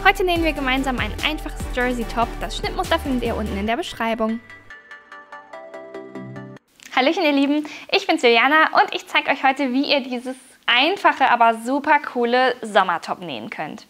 Heute nähen wir gemeinsam ein einfaches Jersey-Top. Das Schnittmuster findet ihr unten in der Beschreibung. Hallöchen ihr Lieben, ich bin Juliana und ich zeige euch heute, wie ihr dieses einfache, aber super coole Sommertop nähen könnt.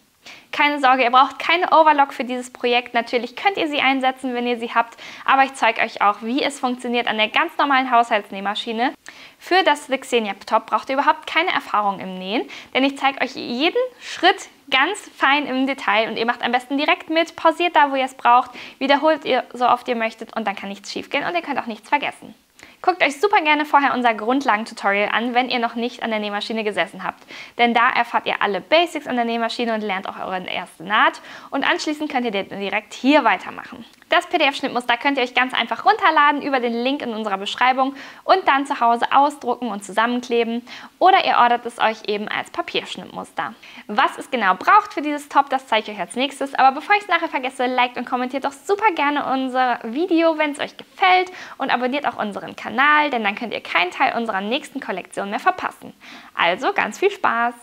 Keine Sorge, ihr braucht keine Overlock für dieses Projekt. Natürlich könnt ihr sie einsetzen, wenn ihr sie habt, aber ich zeige euch auch, wie es funktioniert an der ganz normalen Haushaltsnähmaschine. Für das The Xenia Top braucht ihr überhaupt keine Erfahrung im Nähen, denn ich zeige euch jeden Schritt ganz fein im Detail und ihr macht am besten direkt mit, pausiert da, wo ihr es braucht, wiederholt ihr so oft ihr möchtet und dann kann nichts schief gehen und ihr könnt auch nichts vergessen. Guckt euch super gerne vorher unser Grundlagen-Tutorial an, wenn ihr noch nicht an der Nähmaschine gesessen habt. Denn da erfahrt ihr alle Basics an der Nähmaschine und lernt auch eure erste Naht. Und anschließend könnt ihr direkt hier weitermachen. Das PDF-Schnittmuster könnt ihr euch ganz einfach runterladen über den Link in unserer Beschreibung und dann zu Hause ausdrucken und zusammenkleben. Oder ihr ordert es euch eben als Papierschnittmuster. Was es genau braucht für dieses Top, das zeige ich euch als nächstes. Aber bevor ich es nachher vergesse, liked und kommentiert doch super gerne unser Video, wenn es euch gefällt. Und abonniert auch unseren Kanal, denn dann könnt ihr keinen Teil unserer nächsten Kollektion mehr verpassen. Also ganz viel Spaß!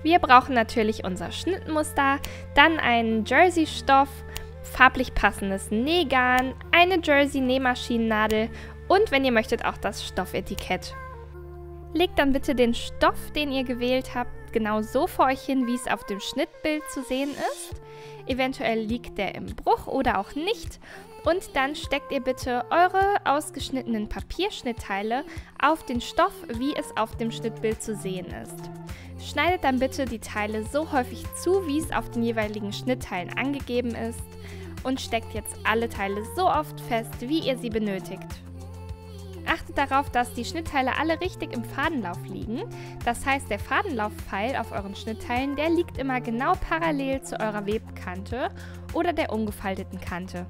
Wir brauchen natürlich unser Schnittmuster, dann einen Jersey-Stoff, farblich passendes Nähgarn, eine Jersey-Nähmaschinennadel und wenn ihr möchtet auch das Stoffetikett. Legt dann bitte den Stoff, den ihr gewählt habt, genau so vor euch hin, wie es auf dem Schnittbild zu sehen ist. Eventuell liegt der im Bruch oder auch nicht. Und dann steckt ihr bitte eure ausgeschnittenen Papierschnittteile auf den Stoff, wie es auf dem Schnittbild zu sehen ist. Schneidet dann bitte die Teile so häufig zu, wie es auf den jeweiligen Schnittteilen angegeben ist und steckt jetzt alle Teile so oft fest, wie ihr sie benötigt. Achtet darauf, dass die Schnittteile alle richtig im Fadenlauf liegen. Das heißt, der Fadenlaufpfeil auf euren Schnittteilen, der liegt immer genau parallel zu eurer Webkante oder der umgefalteten Kante.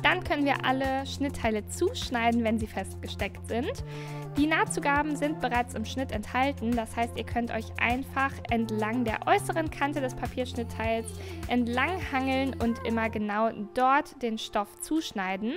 Dann können wir alle Schnittteile zuschneiden, wenn sie festgesteckt sind. Die Nahtzugaben sind bereits im Schnitt enthalten, das heißt, ihr könnt euch einfach entlang der äußeren Kante des Papierschnittteils entlang hangeln und immer genau dort den Stoff zuschneiden.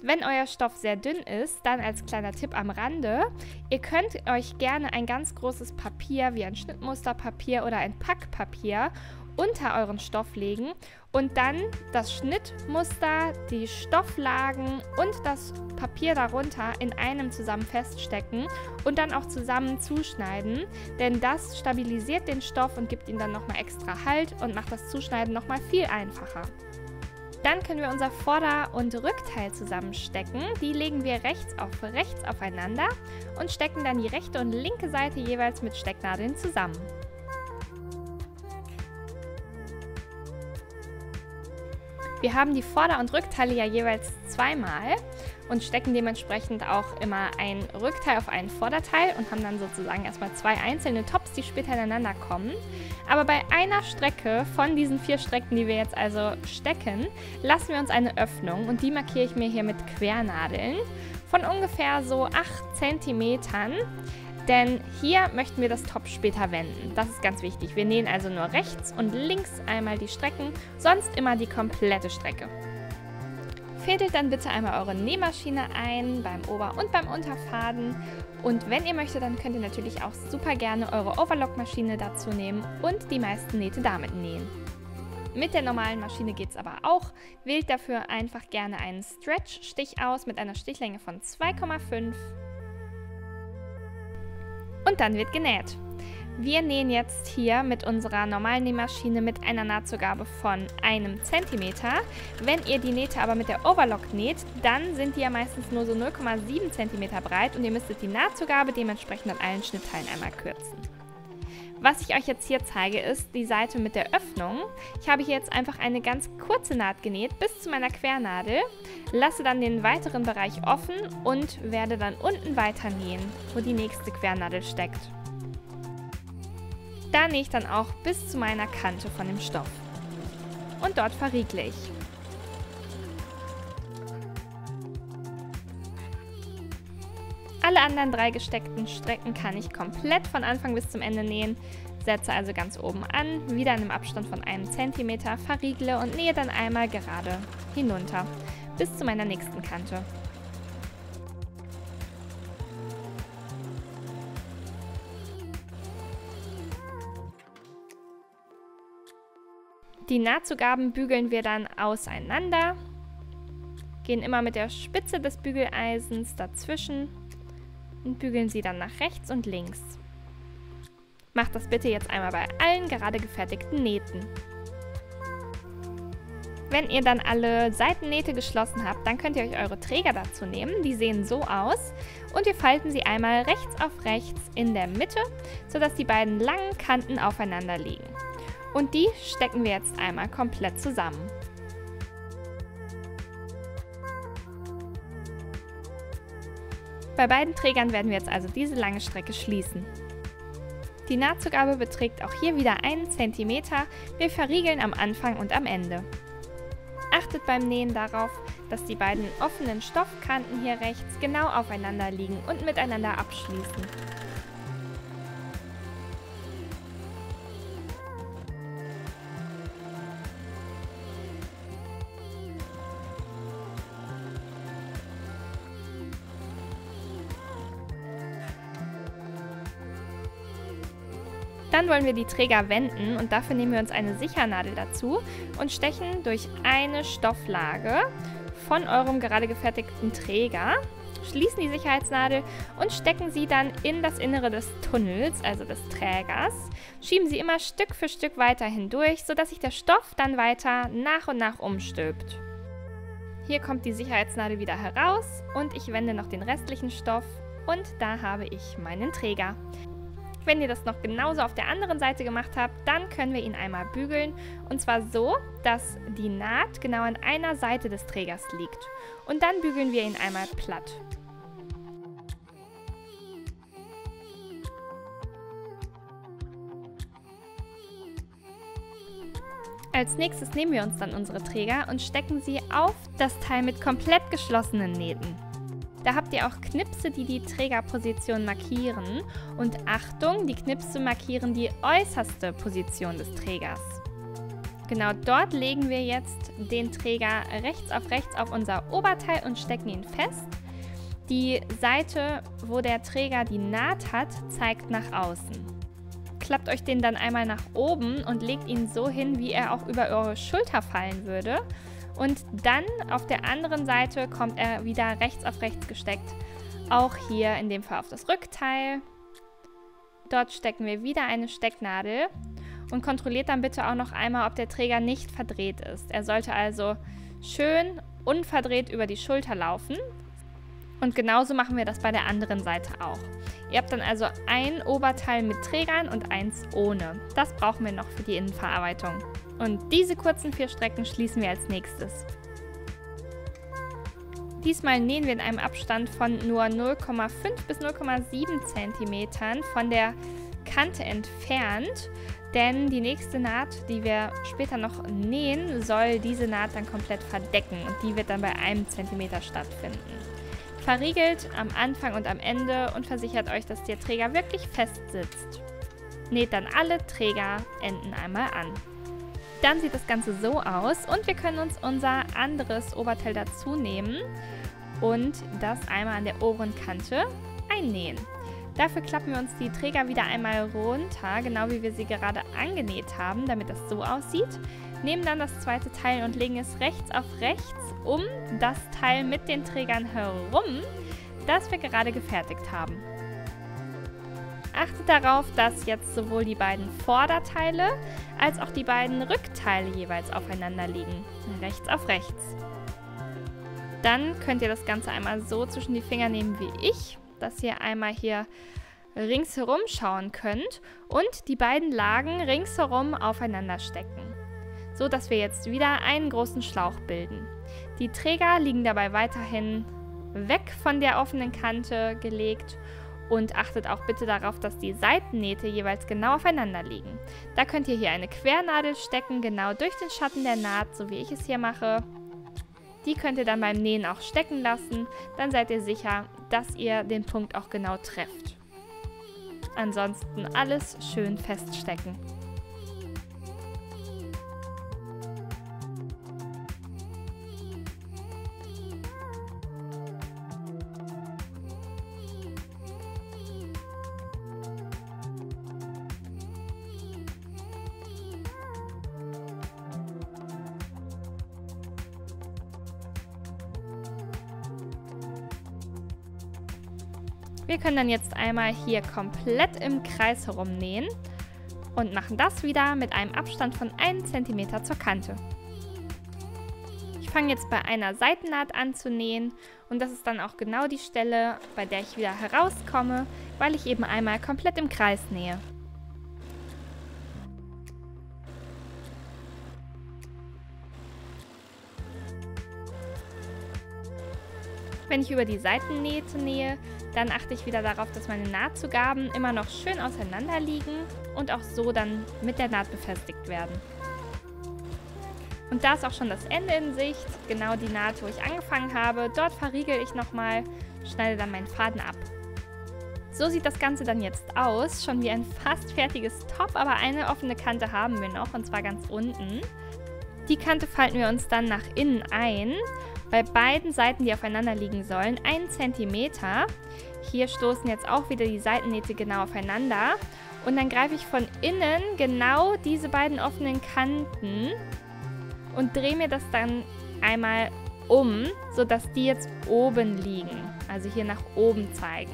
Wenn euer Stoff sehr dünn ist, dann als kleiner Tipp am Rande, ihr könnt euch gerne ein ganz großes Papier wie ein Schnittmusterpapier oder ein Packpapier unter euren Stoff legen und dann das Schnittmuster, die Stofflagen und das Papier darunter in einem zusammen feststecken und dann auch zusammen zuschneiden, denn das stabilisiert den Stoff und gibt ihm dann nochmal extra Halt und macht das Zuschneiden nochmal viel einfacher. Dann können wir unser Vorder- und Rückteil zusammenstecken. Die legen wir rechts aufeinander und stecken dann die rechte und linke Seite jeweils mit Stecknadeln zusammen. Wir haben die Vorder- und Rückteile ja jeweils zweimal und stecken dementsprechend auch immer ein Rückteil auf einen Vorderteil und haben dann sozusagen erstmal zwei einzelne Tops, die später ineinander kommen. Aber bei einer Strecke von diesen 4 Strecken, die wir jetzt also stecken, lassen wir uns eine Öffnung und die markiere ich mir hier mit Quernadeln von ungefähr so 8 cm. Denn hier möchten wir das Top später wenden. Das ist ganz wichtig. Wir nähen also nur rechts und links einmal die Strecken, sonst immer die komplette Strecke. Fädelt dann bitte einmal eure Nähmaschine ein, beim Ober- und beim Unterfaden. Und wenn ihr möchtet, dann könnt ihr natürlich auch super gerne eure Overlock-Maschine dazu nehmen und die meisten Nähte damit nähen. Mit der normalen Maschine geht es aber auch. Wählt dafür einfach gerne einen Stretch-Stich aus mit einer Stichlänge von 2,5. Und dann wird genäht. Wir nähen jetzt hier mit unserer normalen Nähmaschine mit einer Nahtzugabe von 1 cm. Wenn ihr die Nähte aber mit der Overlock näht, dann sind die ja meistens nur so 0,7 cm breit und ihr müsstet die Nahtzugabe dementsprechend an allen Schnittteilen einmal kürzen. Was ich euch jetzt hier zeige, ist die Seite mit der Öffnung. Ich habe hier jetzt einfach eine ganz kurze Naht genäht bis zu meiner Quernadel, lasse dann den weiteren Bereich offen und werde dann unten weiter nähen, wo die nächste Quernadel steckt. Da nähe ich dann auch bis zu meiner Kante von dem Stoff. Und dort verriegle ich. Alle anderen 3 gesteckten Strecken kann ich komplett von Anfang bis zum Ende nähen. Setze also ganz oben an, wieder in einem Abstand von 1 cm, verriegle und nähe dann einmal gerade hinunter bis zu meiner nächsten Kante. Die Nahtzugaben bügeln wir dann auseinander, gehen immer mit der Spitze des Bügeleisens dazwischen und bügeln sie dann nach rechts und links. Macht das bitte jetzt einmal bei allen gerade gefertigten Nähten. Wenn ihr dann alle Seitennähte geschlossen habt, dann könnt ihr euch eure Träger dazu nehmen. Die sehen so aus und wir falten sie einmal rechts auf rechts in der Mitte, sodass die beiden langen Kanten aufeinander liegen. Und die stecken wir jetzt einmal komplett zusammen. Bei beiden Trägern werden wir jetzt also diese lange Strecke schließen. Die Nahtzugabe beträgt auch hier wieder 1 cm. Wir verriegeln am Anfang und am Ende. Achtet beim Nähen darauf, dass die beiden offenen Stoffkanten hier rechts genau aufeinander liegen und miteinander abschließen. Dann wollen wir die Träger wenden und dafür nehmen wir uns eine Sichernadel dazu und stechen durch eine Stofflage von eurem gerade gefertigten Träger, schließen die Sicherheitsnadel und stecken sie dann in das Innere des Tunnels, also des Trägers, schieben sie immer Stück für Stück weiter hindurch, sodass sich der Stoff dann weiter nach und nach umstülpt. Hier kommt die Sicherheitsnadel wieder heraus und ich wende noch den restlichen Stoff und da habe ich meinen Träger. Wenn ihr das noch genauso auf der anderen Seite gemacht habt, dann können wir ihn einmal bügeln und zwar so, dass die Naht genau an einer Seite des Trägers liegt und dann bügeln wir ihn einmal platt. Als nächstes nehmen wir uns dann unsere Träger und stecken sie auf das Teil mit komplett geschlossenen Nähten. Da habt ihr auch Knipse, die die Trägerposition markieren. Und Achtung, die Knipse markieren die äußerste Position des Trägers. Genau dort legen wir jetzt den Träger rechts auf unser Oberteil und stecken ihn fest. Die Seite, wo der Träger die Naht hat, zeigt nach außen. Klappt euch den dann einmal nach oben und legt ihn so hin, wie er auch über eure Schulter fallen würde. Und dann auf der anderen Seite kommt er wieder rechts auf rechts gesteckt. Auch hier in dem Fall auf das Rückteil. Dort stecken wir wieder eine Stecknadel und kontrolliert dann bitte auch noch einmal, ob der Träger nicht verdreht ist. Er sollte also schön unverdreht über die Schulter laufen. Und genauso machen wir das bei der anderen Seite auch. Ihr habt dann also ein Oberteil mit Trägern und eins ohne. Das brauchen wir noch für die Innenverarbeitung. Und diese kurzen 4 Strecken schließen wir als nächstes. Diesmal nähen wir in einem Abstand von nur 0,5 bis 0,7 cm von der Kante entfernt, denn die nächste Naht, die wir später noch nähen, soll diese Naht dann komplett verdecken und die wird dann bei 1 cm stattfinden. Verriegelt am Anfang und am Ende und versichert euch, dass der Träger wirklich fest sitzt. Näht dann alle Trägerenden einmal an. Dann sieht das Ganze so aus und wir können uns unser anderes Oberteil dazu nehmen und das einmal an der oberen Kante einnähen. Dafür klappen wir uns die Träger wieder einmal runter, genau wie wir sie gerade angenäht haben, damit das so aussieht. Nehmen dann das zweite Teil und legen es rechts auf rechts um das Teil mit den Trägern herum, das wir gerade gefertigt haben. Achtet darauf, dass jetzt sowohl die beiden Vorderteile als auch die beiden Rückteile jeweils aufeinander liegen, rechts auf rechts. Dann könnt ihr das Ganze einmal so zwischen die Finger nehmen wie ich, dass ihr einmal hier ringsherum schauen könnt und die beiden Lagen ringsherum aufeinander stecken, so dass wir jetzt wieder einen großen Schlauch bilden. Die Träger liegen dabei weiterhin weg von der offenen Kante gelegt. Und achtet auch bitte darauf, dass die Seitennähte jeweils genau aufeinander liegen. Da könnt ihr hier eine Quernadel stecken, genau durch den Schatten der Naht, so wie ich es hier mache. Die könnt ihr dann beim Nähen auch stecken lassen, dann seid ihr sicher, dass ihr den Punkt auch genau trefft. Ansonsten alles schön feststecken. Wir können dann jetzt einmal hier komplett im Kreis herumnähen und machen das wieder mit einem Abstand von 1 cm zur Kante. Ich fange jetzt bei einer Seitennaht an zu nähen und das ist dann auch genau die Stelle, bei der ich wieder herauskomme, weil ich eben einmal komplett im Kreis nähe. Wenn ich über die Seitennähte nähe, dann achte ich wieder darauf, dass meine Nahtzugaben immer noch schön auseinander liegen und auch so dann mit der Naht befestigt werden. Und da ist auch schon das Ende in Sicht, genau die Naht, wo ich angefangen habe. Dort verriegel ich nochmal, schneide dann meinen Faden ab. So sieht das Ganze dann jetzt aus, schon wie ein fast fertiges Top, aber eine offene Kante haben wir noch, und zwar ganz unten. Die Kante falten wir uns dann nach innen ein. Bei beiden Seiten, die aufeinander liegen sollen, 1 cm. Hier stoßen jetzt auch wieder die Seitennähte genau aufeinander. Und dann greife ich von innen genau diese beiden offenen Kanten und drehe mir das dann einmal um, sodass die jetzt oben liegen. Also hier nach oben zeigen.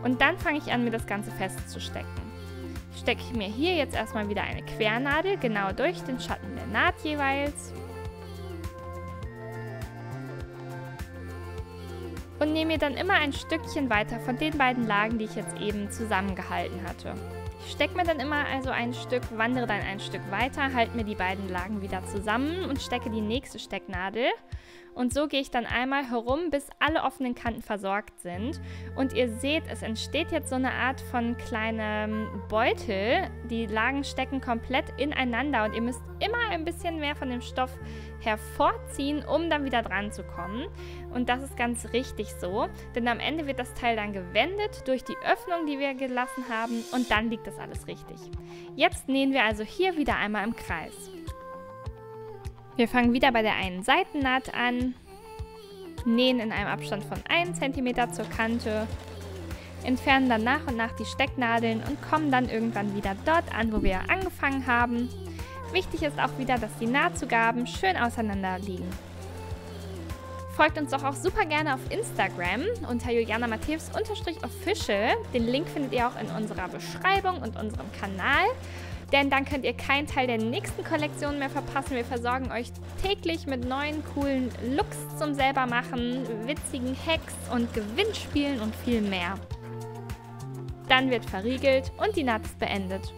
Und dann fange ich an, mir das Ganze festzustecken. Stecke ich mir hier jetzt erstmal wieder eine Quernadel, genau durch den Schatten der Naht jeweils. Und nehme mir dann immer ein Stückchen weiter von den beiden Lagen, die ich jetzt eben zusammengehalten hatte. Ich stecke mir dann immer also ein Stück, wandere dann ein Stück weiter, halte mir die beiden Lagen wieder zusammen und stecke die nächste Stecknadel. Und so gehe ich dann einmal herum, bis alle offenen Kanten versorgt sind. Und ihr seht, es entsteht jetzt so eine Art von kleinem Beutel. Die Lagen stecken komplett ineinander und ihr müsst immer ein bisschen mehr von dem Stoff hervorziehen, um dann wieder dran zu kommen. Und das ist ganz richtig so, denn am Ende wird das Teil dann gewendet durch die Öffnung, die wir gelassen haben, und dann liegt das alles richtig. Jetzt nähen wir also hier wieder einmal im Kreis. Wir fangen wieder bei der einen Seitennaht an, nähen in einem Abstand von 1 cm zur Kante, entfernen dann nach und nach die Stecknadeln und kommen dann irgendwann wieder dort an, wo wir angefangen haben. Wichtig ist auch wieder, dass die Nahtzugaben schön auseinander liegen. Folgt uns doch auch super gerne auf Instagram unter juliana-matthäus_official. Den Link findet ihr auch in unserer Beschreibung und unserem Kanal. Denn dann könnt ihr keinen Teil der nächsten Kollektion mehr verpassen. Wir versorgen euch täglich mit neuen, coolen Looks zum Selbermachen, witzigen Hacks und Gewinnspielen und viel mehr. Dann wird verriegelt und die Naht ist beendet.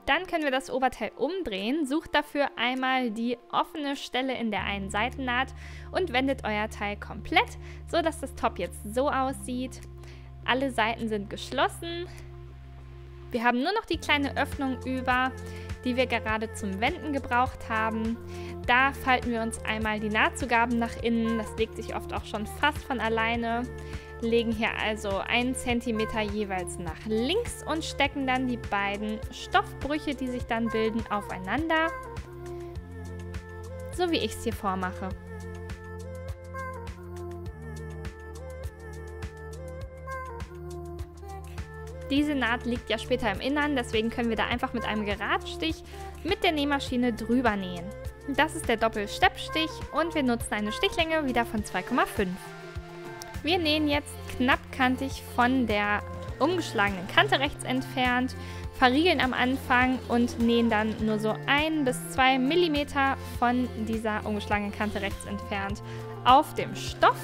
Dann können wir das Oberteil umdrehen. Sucht dafür einmal die offene Stelle in der einen Seitennaht und wendet euer Teil komplett, sodass das Top jetzt so aussieht. Alle Seiten sind geschlossen. Wir haben nur noch die kleine Öffnung über, die wir gerade zum Wenden gebraucht haben. Da falten wir uns einmal die Nahtzugaben nach innen, das legt sich oft auch schon fast von alleine. Legen hier also 1 cm jeweils nach links und stecken dann die beiden Stoffbrüche, die sich dann bilden, aufeinander. So wie ich es hier vormache. Diese Naht liegt ja später im Innern, deswegen können wir da einfach mit einem Geradstich mit der Nähmaschine drüber nähen. Das ist der Doppelsteppstich und wir nutzen eine Stichlänge wieder von 2,5. Wir nähen jetzt knappkantig von der umgeschlagenen Kante rechts entfernt, verriegeln am Anfang und nähen dann nur so 1 bis 2 mm von dieser umgeschlagenen Kante rechts entfernt auf dem Stoff,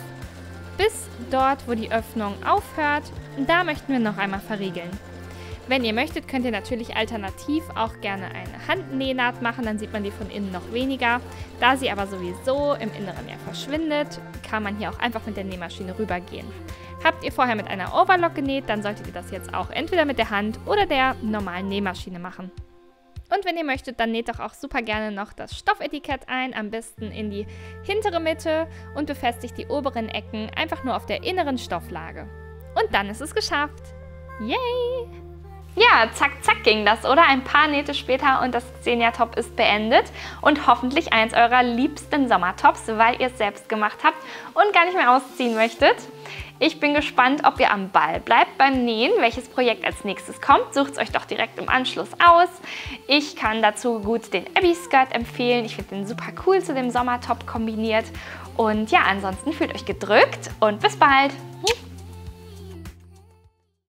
bis dort, wo die Öffnung aufhört. Da möchten wir noch einmal verriegeln. Wenn ihr möchtet, könnt ihr natürlich alternativ auch gerne eine Handnähnaht machen, dann sieht man die von innen noch weniger. Da sie aber sowieso im Inneren ja verschwindet, kann man hier auch einfach mit der Nähmaschine rübergehen. Habt ihr vorher mit einer Overlock genäht, dann solltet ihr das jetzt auch entweder mit der Hand oder der normalen Nähmaschine machen. Und wenn ihr möchtet, dann näht doch auch super gerne noch das Stoffetikett ein, am besten in die hintere Mitte und befestigt die oberen Ecken einfach nur auf der inneren Stofflage. Und dann ist es geschafft. Yay! Ja, zack, zack ging das, oder? Ein paar Nähte später und das Xenia-Top ist beendet und hoffentlich eins eurer liebsten Sommertops, weil ihr es selbst gemacht habt und gar nicht mehr ausziehen möchtet. Ich bin gespannt, ob ihr am Ball bleibt beim Nähen. Welches Projekt als nächstes kommt, sucht es euch doch direkt im Anschluss aus. Ich kann dazu gut den Abby Skirt empfehlen. Ich finde den super cool zu dem Sommertop kombiniert. Und ja, ansonsten fühlt euch gedrückt und bis bald!